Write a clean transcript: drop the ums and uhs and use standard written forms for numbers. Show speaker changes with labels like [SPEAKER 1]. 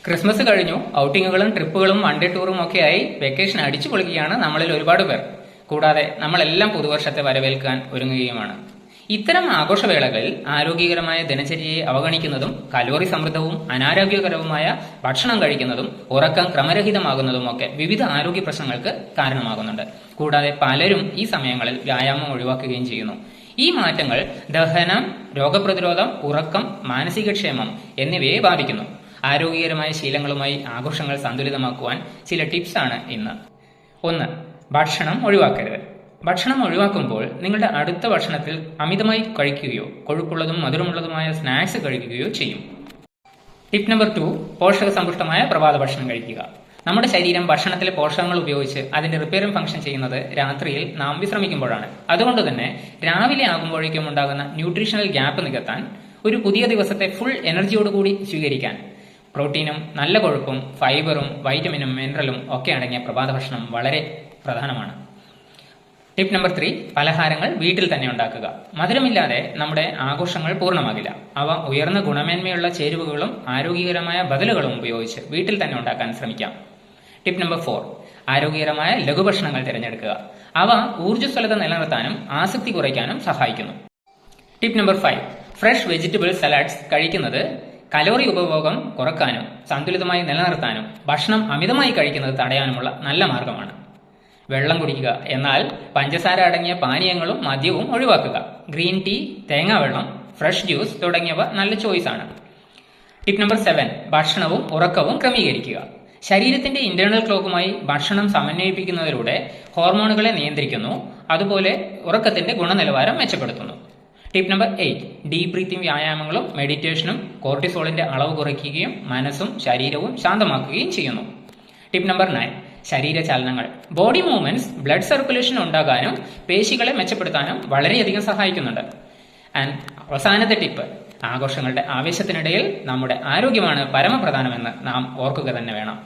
[SPEAKER 1] Christmas കഴിഞ്ഞു. ഔട്ടിങ്ങുകളും ട്രിപ്പുകളും one day ടൂറും ഒക്കെയായി vacation അടിച്ചു പൊളിക്കുകയാണ് നമ്മളിൽ ഒരുപാട് പേർ. കൂടാതെ നമ്മളെല്ലാം പുതുവർഷത്തെ വരവേൽക്കാൻ ഒരുങ്ങുകയുമാണ്. ഇത്തരം ആഘോഷവേളകളിൽ ആരോഗ്യകരമായ ദിനചര്യയെ അവഗണിക്കുന്നതും കലോറി സമൃദ്ധവും അനാരോഗ്യകരവുമായ ഭക്ഷണം കഴിക്കുന്നതും ഉറക്കം ക്രമരഹിതമാകുന്നതും ഒക്കെ വിവിധ ആരോഗ്യ പ്രശ്നങ്ങൾക്ക് കാരണമാകുന്നുണ്ട്. കൂടാതെ പലരും ഈ സമയങ്ങളിൽ വ്യായാമം ഒഴിവാക്കുകയും ചെയ്യുന്നു. ഈ മാറ്റങ്ങൾ ദഹനം, രോഗപ്രതിരോധം, ഉറക്കം, മാനസികക്ഷേമം എന്നിവയെ ബാധിക്കുന്നു. ആരോഗ്യകരമായ ശീലങ്ങളുമായി ആഘോഷങ്ങൾ സന്തുലിതമാക്കുവാൻ ചില ടിപ്സാണ് ഇന്ന്. 1. ഭക്ഷണം ഒഴിവാക്കരുത്. ഭക്ഷണം ഒഴിവാക്കുമ്പോൾ നിങ്ങളുടെ അടുത്ത ഭക്ഷണത്തിൽ അമിതമായി കഴിക്കുകയോ കൊഴുപ്പുള്ളതും മധുരമുള്ളതുമായ സ്നാക്സ് കഴിക്കുകയോ ചെയ്യും. Tip number 2. പോഷക സമ്പുഷ്ടമായ പ്രഭാത ഭക്ഷണം കഴിക്കുക. നമ്മുടെ ശരീരം ഭക്ഷണത്തിലെ പോഷകങ്ങൾ ഉപയോഗിച്ച് അതിന്റെ റിപ്പയറിംഗ് ഫംഗ്ഷൻ ചെയ്യുന്നത് രാത്രിയിൽ നാം വിശ്രമിക്കുമ്പോഴാണ്. അതുകൊണ്ട് തന്നെ രാവിലെ ആകുമ്പോഴേക്കും ഉണ്ടാകുന്ന ന്യൂട്രീഷണൽ ഗ്യാപ്പ് നികത്താൻ, ഒരു പുതിയ ദിവസത്തെ ഫുൾ എനർജിയോടുകൂടി സ്വീകരിക്കാൻ പ്രോട്ടീനും നല്ല കൊഴുപ്പും ഫൈബറും വൈറ്റമിനും മിനറലും ഒക്കെ അടങ്ങിയ പ്രഭാത ഭക്ഷണം വളരെ പ്രധാനമാണ്. Tip number 3. പലഹാരങ്ങൾ വീട്ടിൽ തന്നെ ഉണ്ടാക്കുക. മധുരമില്ലാതെ നമ്മുടെ ആഘോഷങ്ങൾ പൂർണ്ണമാകില്ല. അവ ഉയർന്ന ഗുണമേന്മയുള്ള ചേരുവകളും ആരോഗ്യകരമായ ബദലുകളും ഉപയോഗിച്ച് വീട്ടിൽ തന്നെ ഉണ്ടാക്കാൻ ശ്രമിക്കാം. Tip number 4. ആരോഗ്യകരമായ ലഘുഭക്ഷണങ്ങൾ തിരഞ്ഞെടുക്കുക. അവ ഊർജ്ജസ്വലത നിലനിർത്താനും ആസക്തി കുറയ്ക്കാനും സഹായിക്കുന്നു. Tip number 5. Fresh vegetable salads കഴിക്കുന്നത് കലോറി ഉപഭോഗം കുറക്കാനും സന്തുലിതമായി നിലനിർത്താനും ഭക്ഷണം അമിതമായി കഴിക്കുന്നത് തടയാനുമുള്ള നല്ല മാർഗമാണ്. വെള്ളം കുടിക്കുക. എന്നാൽ പഞ്ചസാര അടങ്ങിയ പാനീയങ്ങളും മദ്യവും ഒഴിവാക്കുക. ഗ്രീൻ ടീ, തേങ്ങാവെള്ളം, ഫ്രഷ് ജ്യൂസ് തുടങ്ങിയവ നല്ല ചോയ്സ് ആണ്. Tip number 7. ഭക്ഷണവും ഉറക്കവും ക്രമീകരിക്കുക. ശരീരത്തിന്റെ ഇന്റേണൽ ക്ലോക്കുമായി ഭക്ഷണം സമന്വയിപ്പിക്കുന്നതിലൂടെ ഹോർമോണുകളെ നിയന്ത്രിക്കുന്നു. അതുപോലെ ഉറക്കത്തിന്റെ ഗുണനിലവാരം മെച്ചപ്പെടുത്തുന്നു. Tip number 8. ഡീപ് ബ്രീത്തിങ് വ്യായാമങ്ങളും മെഡിറ്റേഷനും കോർട്ടിസോളിന്റെ അളവ് കുറയ്ക്കുകയും മനസ്സും ശരീരവും ശാന്തമാക്കുകയും ചെയ്യുന്നു. Tip number 9. ശരീരചലനങ്ങൾ. ബോഡി മൂവ്മെന്റ്സ് ബ്ലഡ് സർക്കുലേഷൻ ഉണ്ടാകാനും പേശികളെ മെച്ചപ്പെടുത്താനും വളരെയധികം സഹായിക്കുന്നുണ്ട്. ആൻഡ് അവസാനത്തെ ടിപ്പ്, ആഘോഷങ്ങളുടെ ആവേശത്തിനിടയിൽ നമ്മുടെ ആരോഗ്യമാണ് പരമപ്രധാനമെന്ന് നാം ഓർക്കുക തന്നെ വേണം.